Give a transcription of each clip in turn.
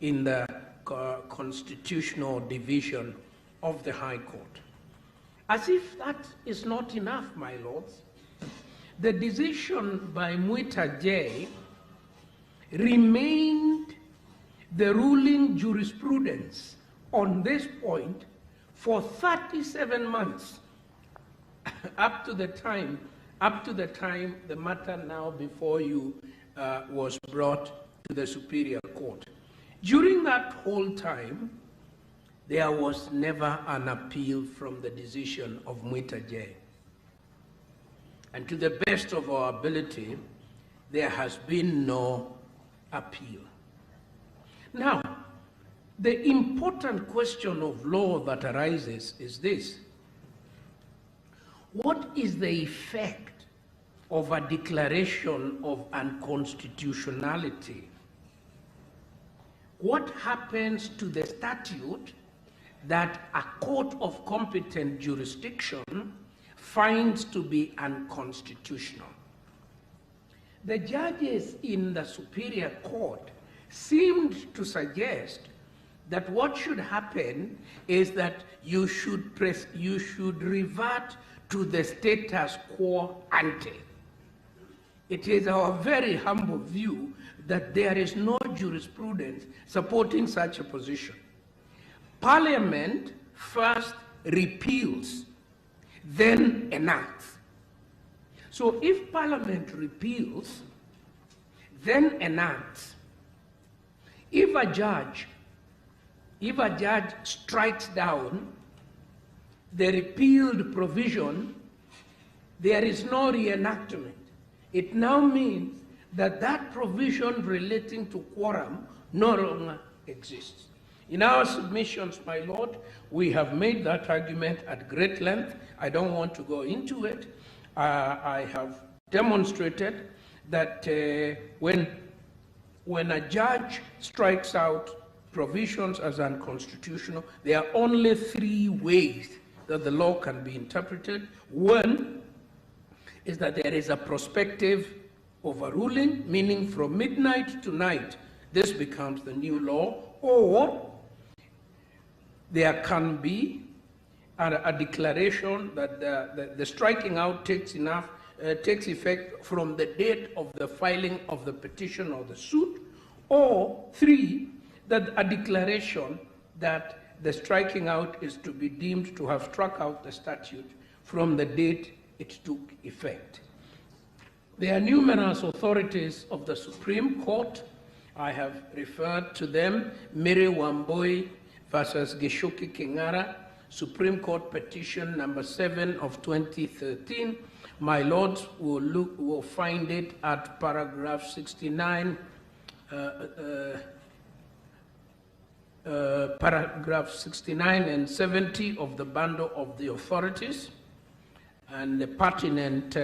in the constitutional division of the High Court. As if that is not enough, my lords, the decision by Muigai remained the ruling jurisprudence on this point for 37 months, up to the time the matter now before you was brought to the Superior Court. During that whole time, there was never an appeal from the decision of Muigai. And to the best of our ability, there has been no appeal. Now, the important question of law that arises is this: what is the effect of a declaration of unconstitutionality? What happens to the statute that a court of competent jurisdiction finds to be unconstitutional? The judges in the Superior Court seemed to suggest that what should happen is that you should revert to the status quo ante. It is our very humble view that there is no jurisprudence supporting such a position. Parliament first repeals, then enacts. So if Parliament repeals, then enacts, if a judge strikes down the repealed provision, there is no reenactment. It now means that that provision relating to quorum no longer exists. In our submissions, my lord, we have made that argument at great length. I don't want to go into it. I have demonstrated that when a judge strikes out provisions as unconstitutional, there are only three ways that the law can be interpreted. One is that there is a prospective overruling, meaning from midnight to night, this becomes the new law, or there can be a declaration that the striking out takes effect from the date of the filing of the petition or the suit, or three, that a declaration that the striking out is to be deemed to have struck out the statute from the date it took effect. There are numerous authorities of the Supreme Court. I have referred to them: Mary Wambui versus Gishuki Kingara, Supreme Court petition number 7 of 2013. My lords will find it at paragraph 69, paragraph 69 and 70 of the bundle of the authorities. And the pertinent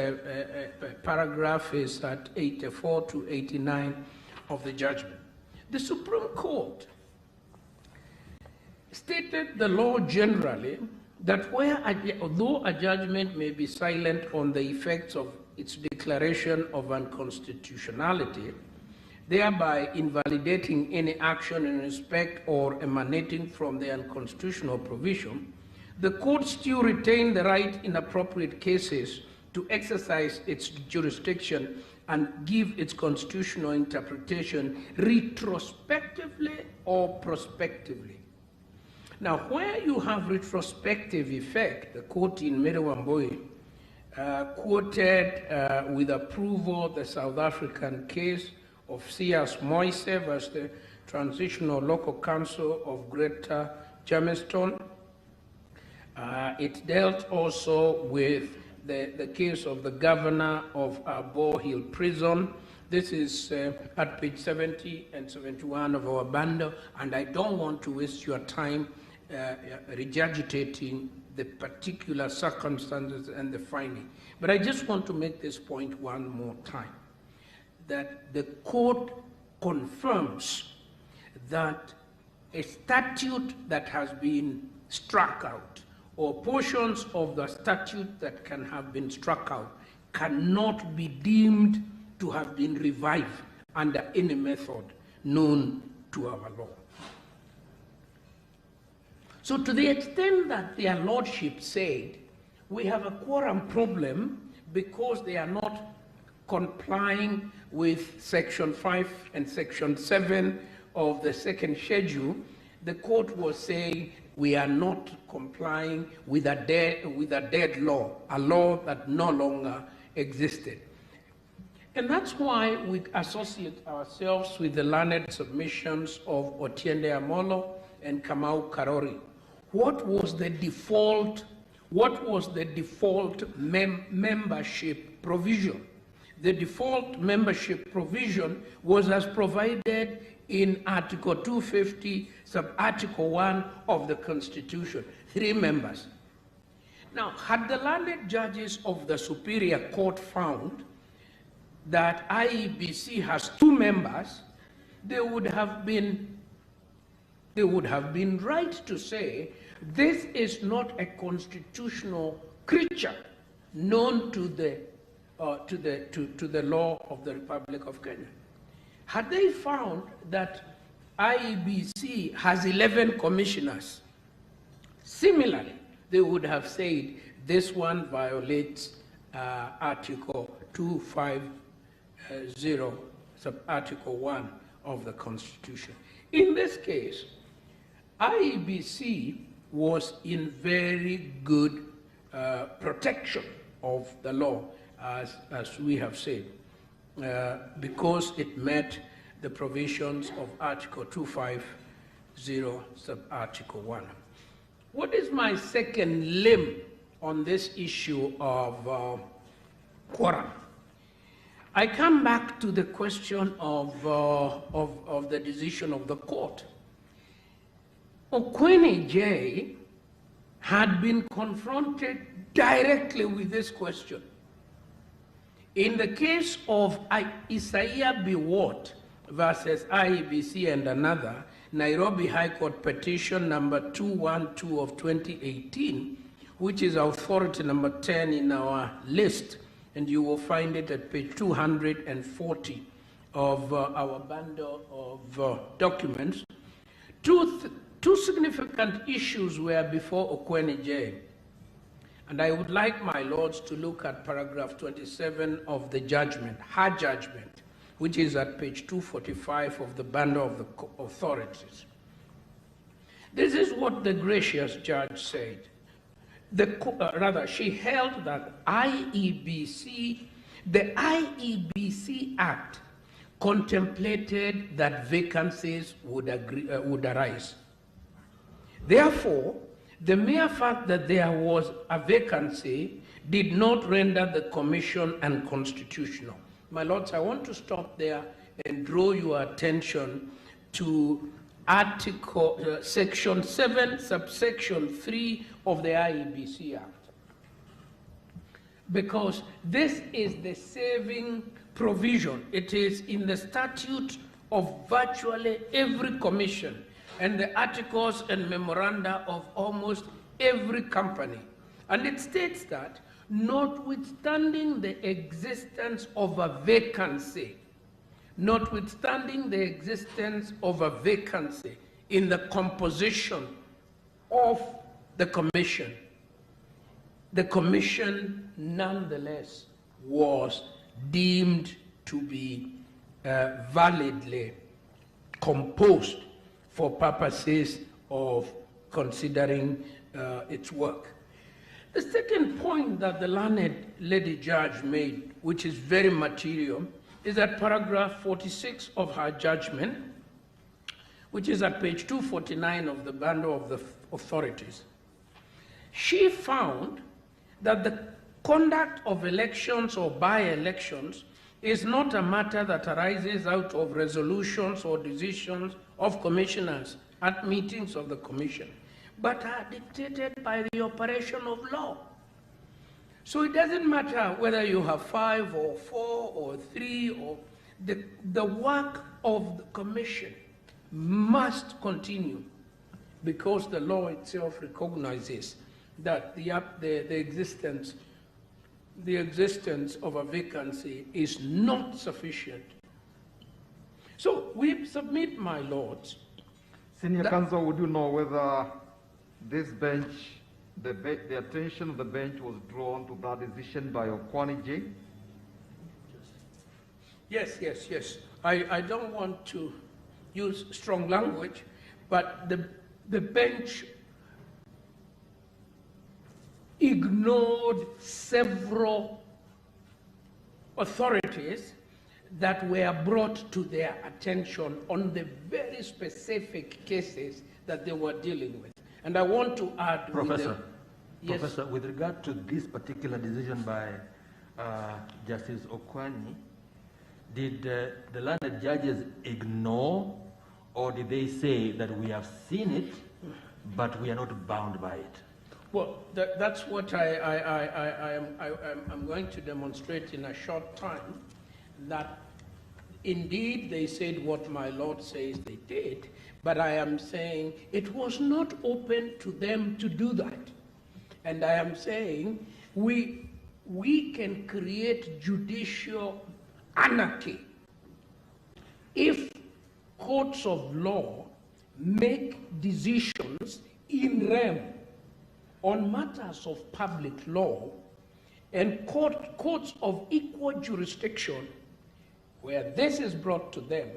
paragraph is at 84 to 89 of the judgment. The Supreme Court stated the law generally that although a judgment may be silent on the effects of its declaration of unconstitutionality, thereby invalidating any action in respect or emanating from the unconstitutional provision, the court still retained the right in appropriate cases to exercise its jurisdiction and give its constitutional interpretation retrospectively or prospectively. Now, where you have retrospective effect, the court in Mary Wambui quoted with approval the South African case of C.S. Moise versus the Transitional Local Council of Greater Germiston. It dealt also with the case of the governor of Bow Hill Prison. This is at page 70 and 71 of our bundle, and I don't want to waste your time regurgitating the particular circumstances and the finding. But I just want to make this point one more time, that the court confirms that a statute that has been struck out, or portions of the statute that can have been struck out, cannot be deemed to have been revived under any method known to our law. So to the extent that their lordship said, we have a quorum problem because they are not complying with Section 5 and Section 7 of the second schedule, the court was saying we are not complying with a dead law, a law that no longer existed. And that's why we associate ourselves with the learned submissions of Otiende Amolo and Kamau Karori. What was the default membership provision? The default membership provision was as provided in Article 250, sub-Article 1 of the Constitution, 3 members. Now, had the learned judges of the Superior Court found that IEBC has 2 members, they would have been right to say this is not a constitutional creature known to the law of the Republic of Kenya. Had they found that IEBC has 11 commissioners, similarly, they would have said this one violates Article 250, sub-Article 1 of the Constitution. In this case, IEBC was in very good protection of the law, as we have said, because it met the provisions of Article 250, sub-Article 1. What is my second limb on this issue of quorum? I come back to the question of the decision of the court. Okwene J had been confronted directly with this question. In the case of Isaiah B. Watt versus IEBC and another, Nairobi High Court petition number 212 of 2018, which is authority number 10 in our list, and you will find it at page 240 of our bundle of documents. Two significant issues were before Okwene J. And I would like my lords to look at paragraph 27 of the judgment, her judgment, which is at page 245 of the bundle of the authorities. This is what the gracious judge said. She held that the IEBC Act contemplated that vacancies would arise. Therefore, the mere fact that there was a vacancy did not render the commission unconstitutional. My lords, I want to stop there and draw your attention to Section 7, subsection 3 of the IEBC Act. Because this is the saving provision. It is in the statute of virtually every commission and the articles and memoranda of almost every company. And it states that notwithstanding the existence of a vacancy, in the composition of the commission nonetheless was deemed to be validly composed for purposes of considering its work. The second point that the learned lady judge made, which is very material, is at paragraph 46 of her judgment, which is at page 249 of the bundle of the authorities. She found that the conduct of elections or by-elections is not a matter that arises out of resolutions or decisions of commissioners at meetings of the commission, but are dictated by the operation of law. So it doesn't matter whether you have 5 or 4 or 3, or the work of the commission must continue because the law itself recognizes that the existence of a vacancy is not sufficient. So we submit, my lords. Senior counsel, would you know whether this bench, the attention of the bench was drawn to that decision by Okwani J? Yes. I don't want to use strong language, but the bench ignored several authorities that were brought to their attention on the very specific cases that they were dealing with. And I want to add, Professor, yes. Professor, with regard to this particular decision by Justice Okwani, did the learned judges ignore, or did they say that we have seen it, but we are not bound by it? Well, that's what I'm going to demonstrate in a short time, that indeed they said what my Lord says they did, but I am saying it was not open to them to do that. And I am saying we can create judicial anarchy if courts of law make decisions in rem on matters of public law, and courts of equal jurisdiction, where this is brought to them,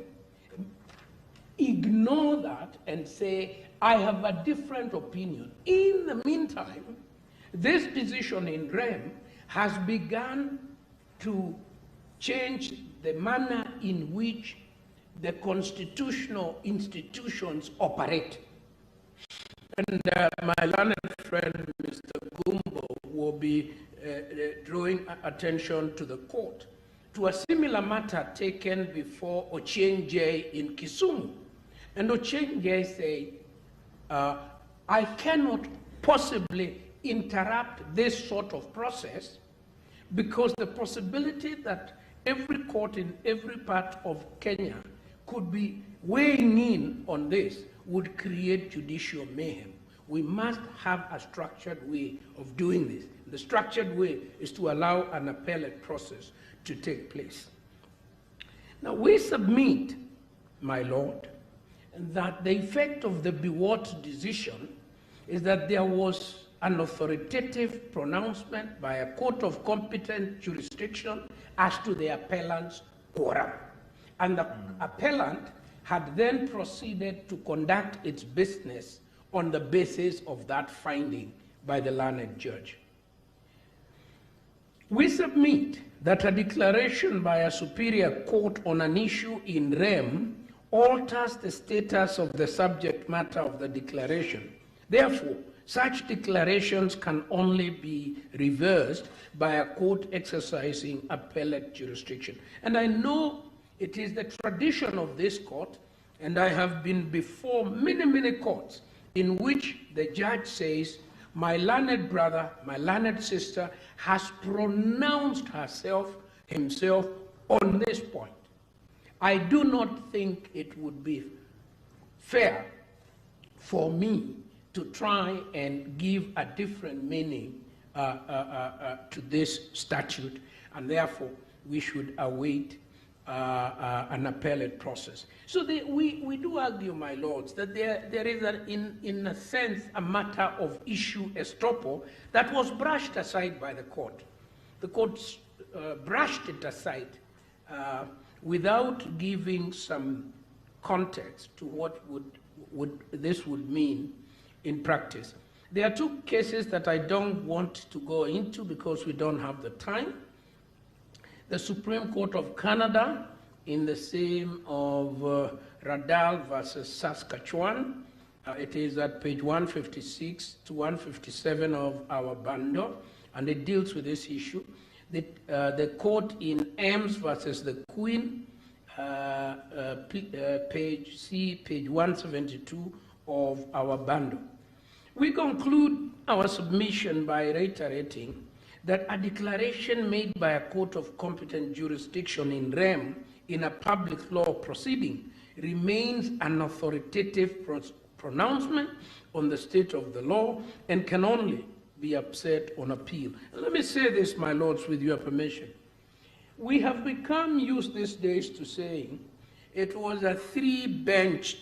ignore that and say, I have a different opinion. In the meantime, this decision in rem has begun to change the manner in which the constitutional institutions operate. And my learned friend, Mr. Gumbo, will be drawing attention to the court to a similar matter taken before Ochieng J in Kisumu. And Ochieng J said, I cannot possibly interrupt this sort of process because the possibility that every court in every part of Kenya could be weighing in on this would create judicial mayhem. We must have a structured way of doing this. The structured way is to allow an appellate process to take place. Now we submit, my Lord, that the effect of the Biwott decision is that there was an authoritative pronouncement by a court of competent jurisdiction as to the appellant's quorum. And the appellant had then proceeded to conduct its business on the basis of that finding by the learned judge. We submit that a declaration by a superior court on an issue in rem alters the status of the subject matter of the declaration. Therefore, such declarations can only be reversed by a court exercising appellate jurisdiction. And I know it is the tradition of this court, and I have been before many courts in which the judge says, my learned brother, my learned sister has pronounced himself on this point. I do not think it would be fair for me to try and give a different meaning to this statute, and therefore we should await an appellate process. So we do argue, my lords, that there is, in a sense, a matter of issue estoppel that was brushed aside by the court. The court brushed it aside without giving some context to what this would mean in practice. There are two cases that I don't want to go into because we don't have the time. The Supreme Court of Canada, in the same of Radal versus Saskatchewan, it is at page 156 to 157 of our bundle, and it deals with this issue. The court in Ames versus the Queen, page 172 of our bundle. We conclude our submission by reiterating that a declaration made by a court of competent jurisdiction in rem in a public law proceeding remains an authoritative pronouncement on the state of the law and can only be upset on appeal. And let me say this, my lords, with your permission. We have become used these days to saying it was a three-judge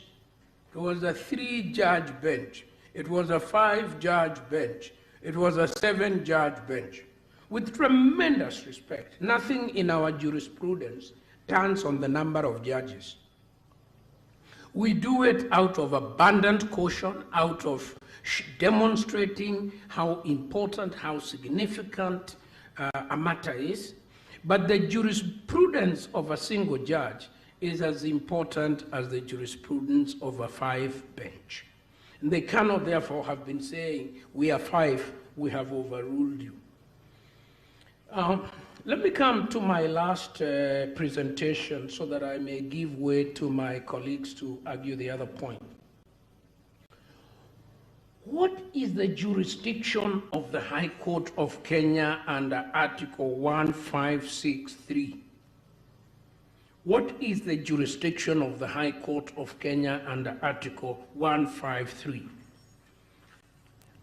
bench. It was a 5-judge bench. It was a 7-judge bench. With tremendous respect, nothing in our jurisprudence turns on the number of judges. We do it out of abundant caution, out of demonstrating how important, how significant a matter is. But the jurisprudence of a single judge is as important as the jurisprudence of a 5-bench. And they cannot therefore have been saying, we are 5, we have overruled you. Let me come to my last presentation so that I may give way to my colleagues to argue the other point. What is the jurisdiction of the High Court of Kenya under Article 1563? What is the jurisdiction of the High Court of Kenya under Article 153?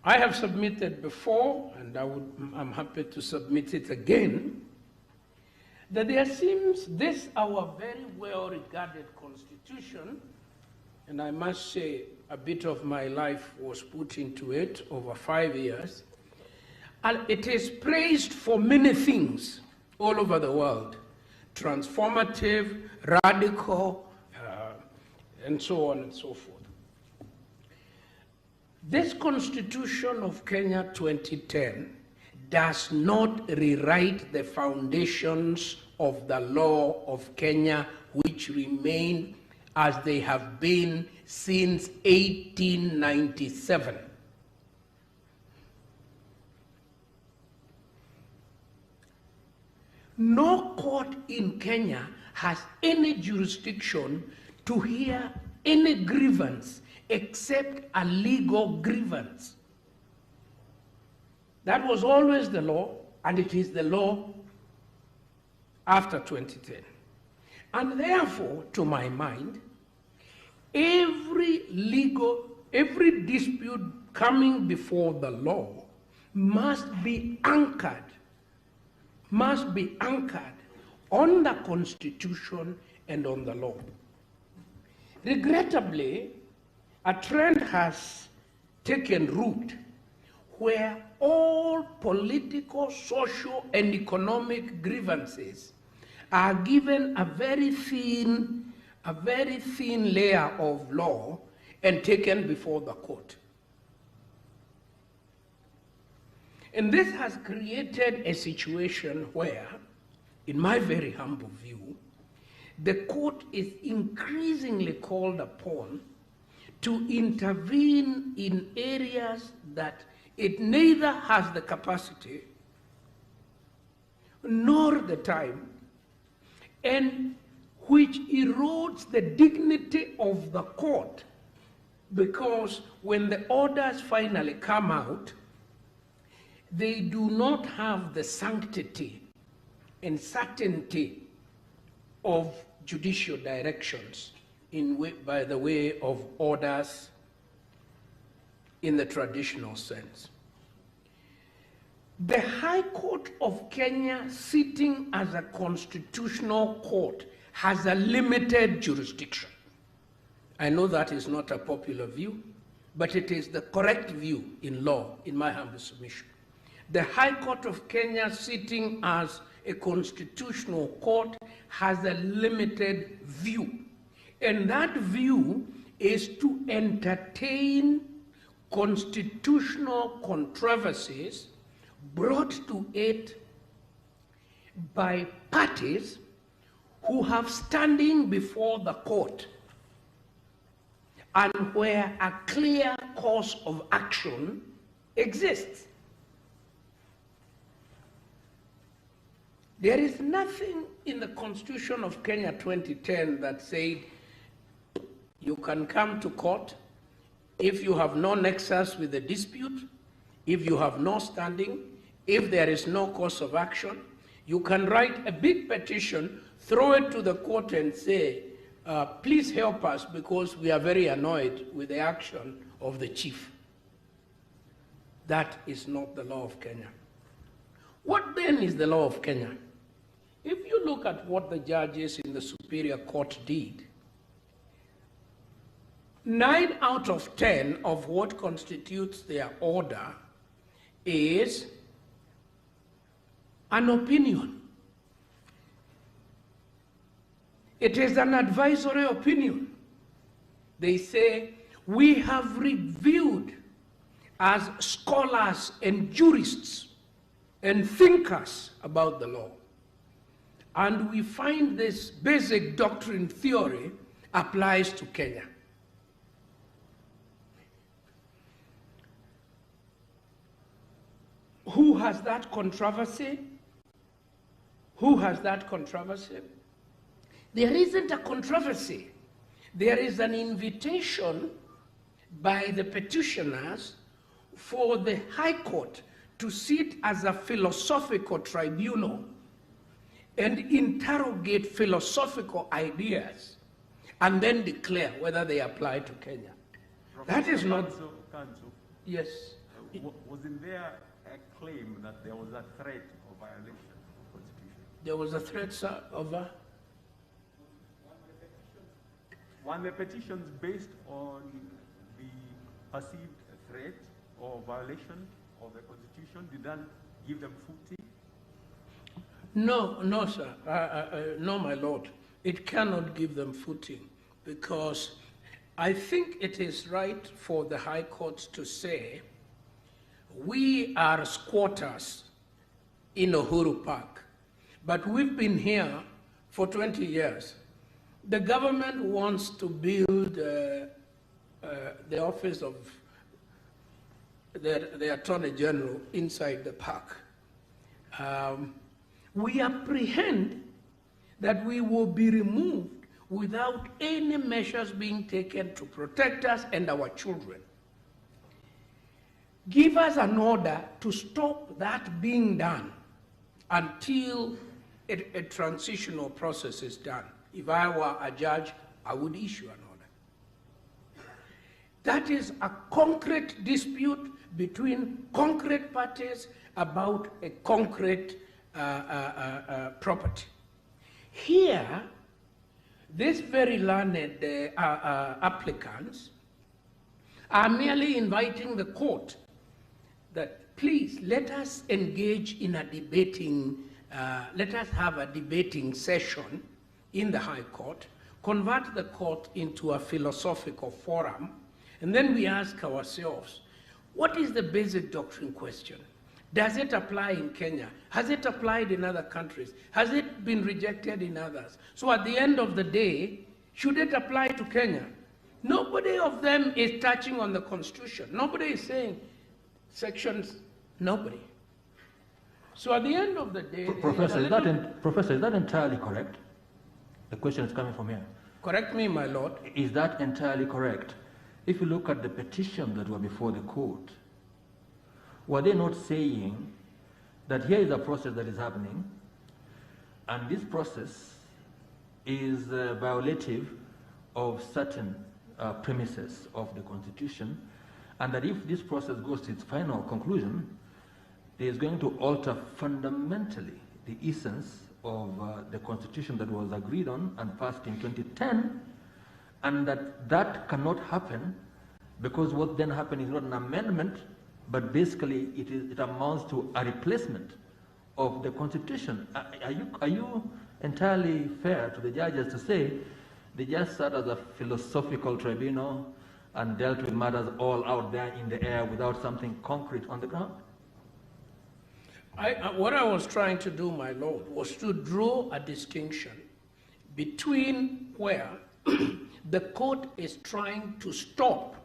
I have submitted before, and I'm happy to submit it again, that there seems this our very well-regarded Constitution, and I must say a bit of my life was put into it over 5 years, and it is praised for many things all over the world, transformative, radical, and so on and so forth. This Constitution of Kenya 2010 does not rewrite the foundations of the law of Kenya, which remain as they have been since 1897. No court in Kenya has any jurisdiction to hear any grievance except a legal grievance. That was always the law, and it is the law after 2010. And therefore, to my mind, every dispute coming before the law must be anchored on the Constitution and on the law. Regrettably, a trend has taken root where all political, social, and economic grievances are given a very thin layer of law and taken before the court. And this has created a situation where, in my very humble view, the court is increasingly called upon to intervene in areas that it neither has the capacity nor the time, and which erodes the dignity of the court, because when the orders finally come out, they do not have the sanctity and certainty of judicial directions by the way of orders in the traditional sense. The High Court of Kenya, sitting as a constitutional court, has a limited jurisdiction. I know that is not a popular view, but it is the correct view in law, in my humble submission. The High Court of Kenya, sitting as a constitutional court, has a limited view. And that view is to entertain constitutional controversies brought to it by parties who have standing before the court and where a clear course of action exists. There is nothing in the Constitution of Kenya 2010 that said you can come to court if you have no nexus with the dispute, if you have no standing, if there is no course of action. You can write a big petition, throw it to the court and say, please help us because we are very annoyed with the action of the chief. That is not the law of Kenya. What then is the law of Kenya? If you look at what the judges in the Superior Court did, 9 out of 10 of what constitutes their order is an opinion. It is an advisory opinion. They say, we have reviewed as scholars and jurists and thinkers about the law, and we find this basic doctrine theory applies to Kenya. Who has that controversy? Who has that controversy? There isn't a controversy. There is an invitation by the petitioners for the High Court to sit as a philosophical tribunal and interrogate philosophical ideas and then declare whether they apply to Kenya. That is not... Counsel, yes. Wasn't there a claim that there was a threat of violation of the Constitution? There was a threat, sir, of a... One the petitions based on the perceived threat or violation of the Constitution, did that give them footing? No, no, sir. No, my lord. It cannot give them footing, because I think it is right for the High Court to say, we are squatters in Uhuru Park, but we've been here for 20 years. The government wants to build the office of the Attorney General inside the park. We apprehend that we will be removed without any measures being taken to protect us and our children. Give us an order to stop that being done until a transitional process is done. If I were a judge, I would issue an order. That is a concrete dispute between concrete parties about a concrete property. Here, these very learned applicants are merely inviting the court that, please, let us engage in a debating, let us have a debating session in the High Court, convert the court into a philosophical forum, and then we ask ourselves, what is the basic doctrine question? Does it apply in Kenya? Has it applied in other countries? Has it been rejected in others? So at the end of the day, should it apply to Kenya? Nobody of them is touching on the Constitution. Nobody is saying sections, nobody. So at the end of the day... Professor, is that entirely correct? The question is coming from here. Correct me, my lord. Is that entirely correct? If you look at the petitions that were before the court, were they not saying that here is a process that is happening, and this process is violative of certain premises of the Constitution, and that if this process goes to its final conclusion, it is going to alter fundamentally the essence of the Constitution that was agreed on and passed in 2010, and that cannot happen because what then happened is not an amendment, but basically it amounts to a replacement of the Constitution. Are you entirely fair to the judges to say they just sat as a philosophical tribunal and dealt with matters all out there in the air without something concrete on the ground? What I was trying to do, my lord, was to draw a distinction between where the court is trying to stop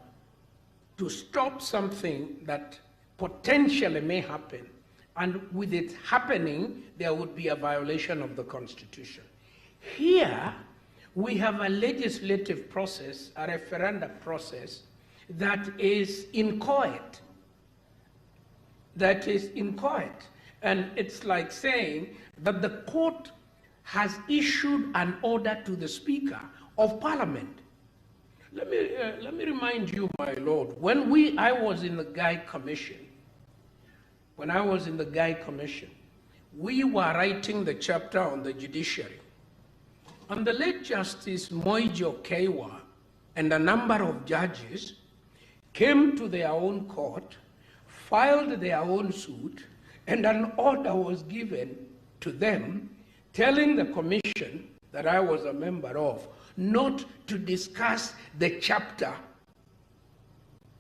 something that potentially may happen, and with it happening, there would be a violation of the Constitution. Here, we have a legislative process, a referendum process, that is inchoate. And it's like saying that the court has issued an order to the Speaker of Parliament. Let me remind you, my lord, when I was in the Guy Commission, we were writing the chapter on the judiciary. And the late Justice Muigai and a number of judges came to their own court, filed their own suit, and an order was given to them telling the commission that I was a member of not to discuss the chapter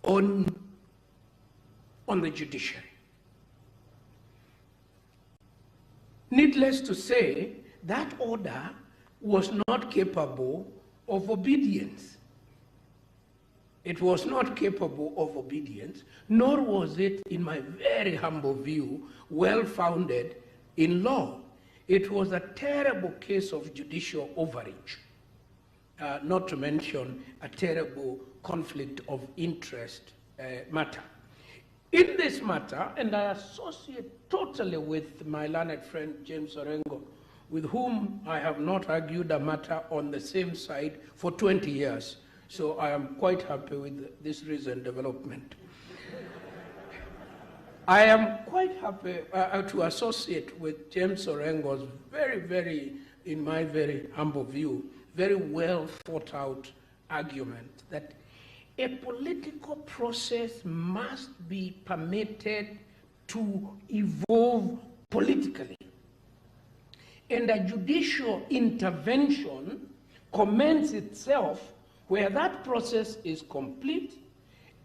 on the judiciary. Needless to say, that order was not capable of obedience. It was not capable of obedience, nor was it, in my very humble view, well-founded in law. It was a terrible case of judicial overreach, not to mention a terrible conflict of interest matter. In this matter, and I associate totally with my learned friend James Orengo, with whom I have not argued a matter on the same side for 20 years. So I am quite happy with this recent development. I am quite happy to associate with James Orengo's very, in my very humble view, very well thought out argument that a political process must be permitted to evolve politically. And a judicial intervention commends itself where that process is complete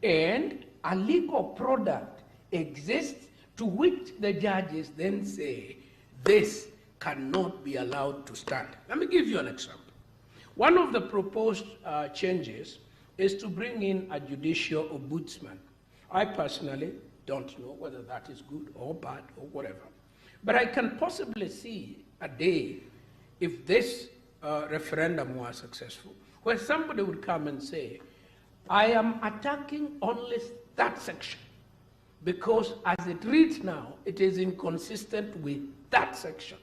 and a legal product exists to which the judges then say, this cannot be allowed to stand. Let me give you an example. One of the proposed changes is to bring in a judicial ombudsman. I personally don't know whether that is good or bad or whatever. But I can possibly see a day, if this referendum was successful, where somebody would come and say, I am attacking only that section, because as it reads now, it is inconsistent with that section,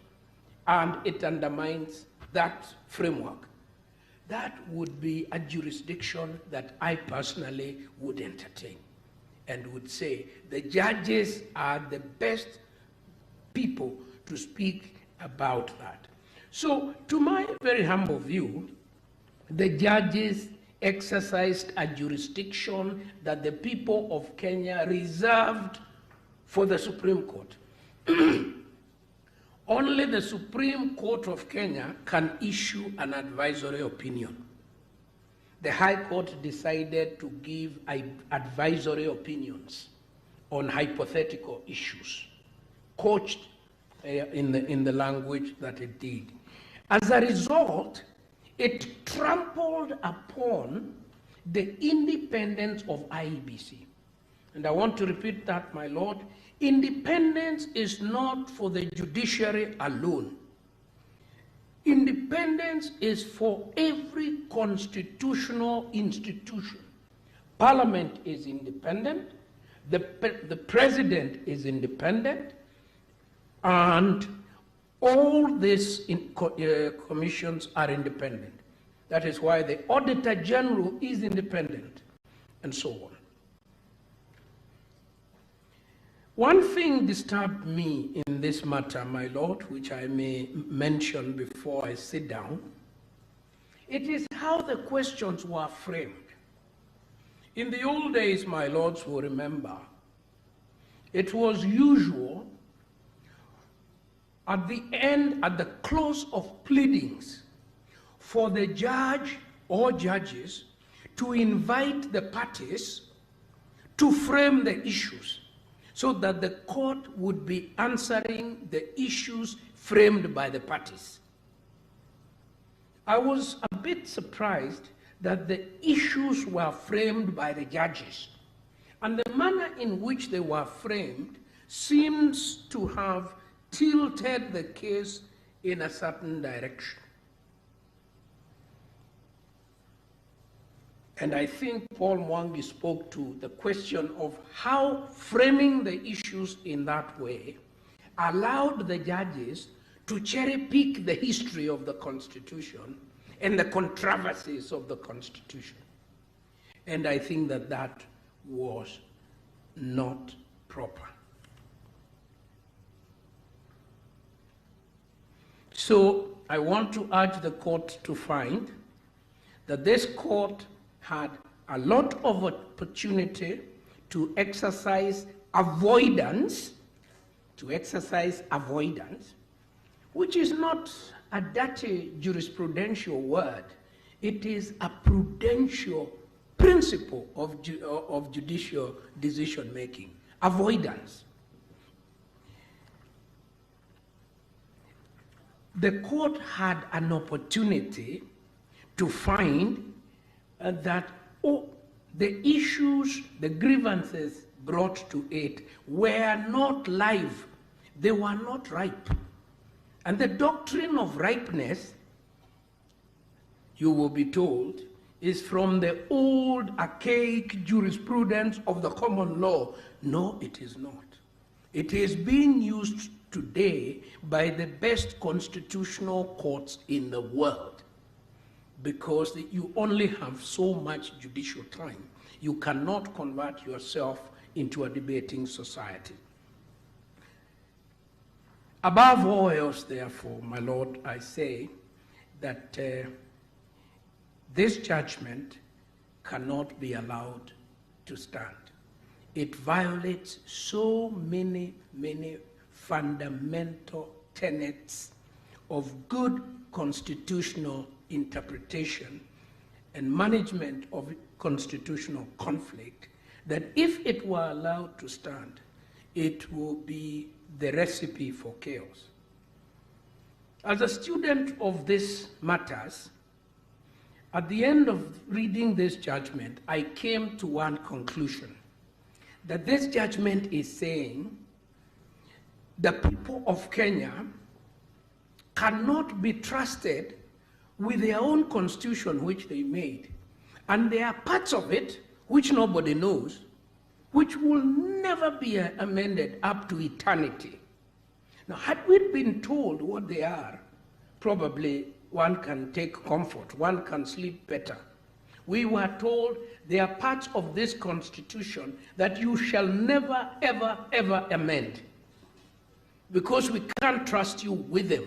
and it undermines that framework. That would be a jurisdiction that I personally would entertain and would say the judges are the best people to speak about that. So, to my very humble view, the judges exercised a jurisdiction that the people of Kenya reserved for the Supreme Court. Only the Supreme Court of Kenya can issue an advisory opinion. The High Court decided to give advisory opinions on hypothetical issues, coached in the language that it did. As a result, it trampled upon the independence of IEBC. And I want to repeat that, my Lord. Independence is not for the judiciary alone. Independence is for every constitutional institution. Parliament is independent, the president is independent, and all these commissions are independent. That is why the Auditor General is independent, and so on. One thing disturbed me in this matter, my Lord, which I may mention before I sit down. It is how the questions were framed. In the old days, my lords will remember, it was usual at the end, at the close of pleadings, for the judge or judges to invite the parties to frame the issues, so that the court would be answering the issues framed by the parties. I was a bit surprised that the issues were framed by the judges, and the manner in which they were framed seems to have tilted the case in a certain direction. And I think Paul Mwangi spoke to the question of how framing the issues in that way allowed the judges to cherry-pick the history of the Constitution and the controversies of the Constitution. And I think that that was not proper. So I want to urge the court to find that this court had a lot of opportunity to exercise avoidance, which is not a dirty jurisprudential word. It is a prudential principle of judicial decision making. Avoidance. The court had an opportunity to find that the issues, the grievances brought to it were not live. They were not ripe. And the doctrine of ripeness, you will be told, is from the old archaic jurisprudence of the common law. No, it is not. It is being used today by the best constitutional courts in the world, because you only have so much judicial time. You cannot convert yourself into a debating society. Above all else, therefore, my Lord, I say that this judgment cannot be allowed to stand. It violates so many fundamental tenets of good constitutional interpretation and management of constitutional conflict, that if it were allowed to stand, it will be the recipe for chaos. As a student of these matters, at the end of reading this judgment, I came to one conclusion, that this judgment is saying the people of Kenya cannot be trusted with their own constitution which they made. And there are parts of it which nobody knows, which will never be amended up to eternity. Now, had we been told what they are, probably one can take comfort, one can sleep better. We were told there are parts of this constitution that you shall never, ever, ever amend, because we can't trust you with them.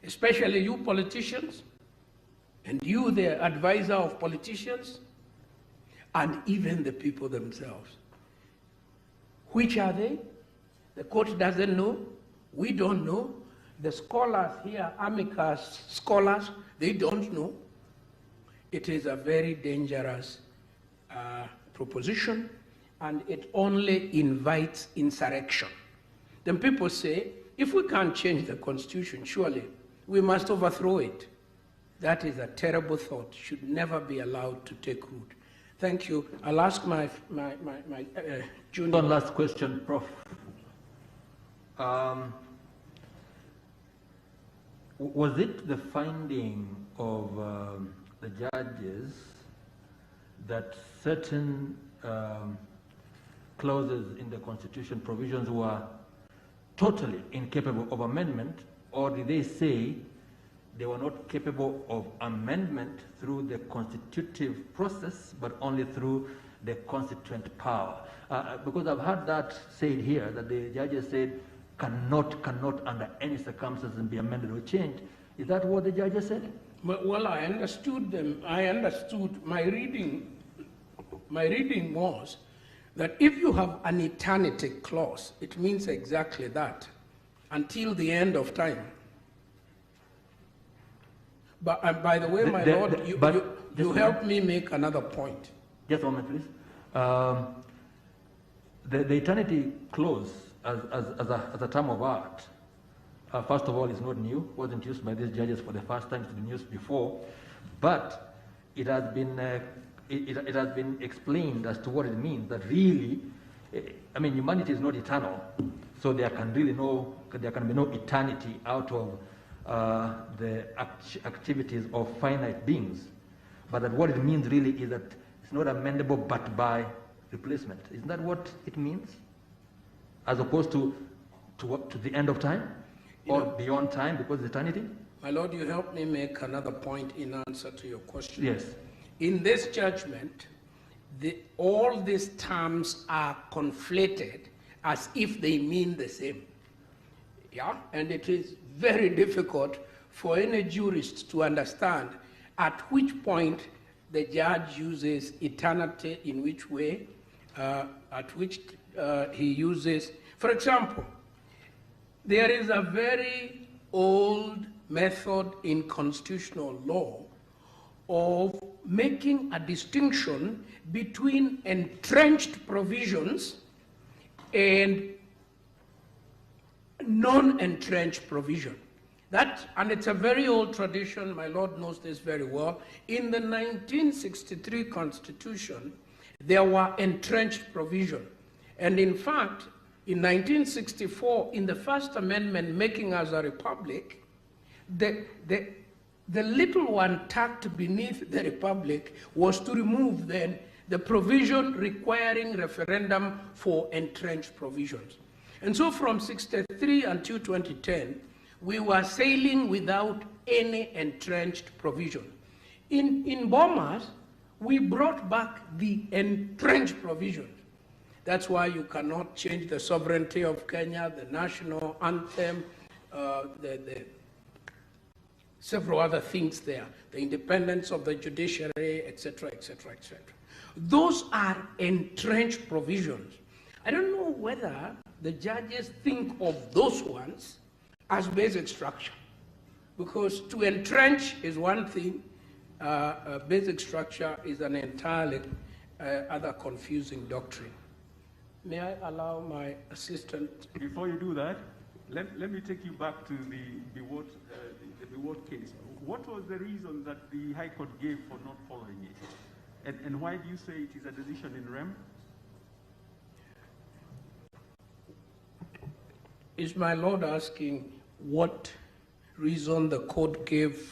Especially you politicians, and you, the advisor of politicians, and even the people themselves. Which are they? The court doesn't know. We don't know. The scholars here, amicus scholars, they don't know. It is a very dangerous proposition, and it only invites insurrection. Then people say, if we can't change the constitution, surely we must overthrow it. That is a terrible thought, should never be allowed to take root. Thank you. I'll ask my junior. One last question, Prof. Was it the finding of the judges that certain clauses in the Constitution, provisions, were totally incapable of amendment, or did they say they were not capable of amendment through the constitutive process, but only through the constituent power? Because I've heard that said here, that the judges said cannot under any circumstances be amended or changed. Is that what the judges said? Well, I understood them. I understood. My reading was that if you have an eternity clause, it means exactly that, until the end of time. But by the way, my lord, you help me make another point. Just a moment, please. The eternity clause as a term of art, first of all, is not new. Wasn't used by these judges for the first time. It's been used before, but it has been it has been explained as to what it means. That really, I mean, humanity is not eternal, so there can be no eternity out of the activities of finite beings. But that what it means really is that it's not amendable but by replacement. Isn't that what it means? As opposed to the end of time, or beyond time, because it's eternity? My lord, you help me make another point in answer to your question. Yes. In this judgment, all these terms are conflated as if they mean the same. Yeah? And it is very difficult for any jurist to understand at which point the judge uses eternity, in which way, at which he uses. For example, there is a very old method in constitutional law of making a distinction between entrenched provisions and non-entrenched provision. And it's a very old tradition, my Lord knows this very well. In the 1963 Constitution, there were entrenched provision. And in fact, in 1964, in the First Amendment making us a republic, the little one tucked beneath the republic was to remove then the provision requiring referendum for entrenched provisions. And so from 63 until 2010, we were sailing without any entrenched provision. In Bomas, we brought back the entrenched provisions. That's why you cannot change the sovereignty of Kenya, the national anthem, the several other things there, the independence of the judiciary, etc., etc., etc. Those are entrenched provisions. I don't know whether the judges think of those ones as basic structure, because to entrench is one thing, basic structure is an entirely other confusing doctrine. May I allow my assistant? Before you do that, let me take you back to the Biwott case. What was the reason that the High Court gave for not following it? And why do you say it is a decision in rem? Is my Lord asking what reason the court gave for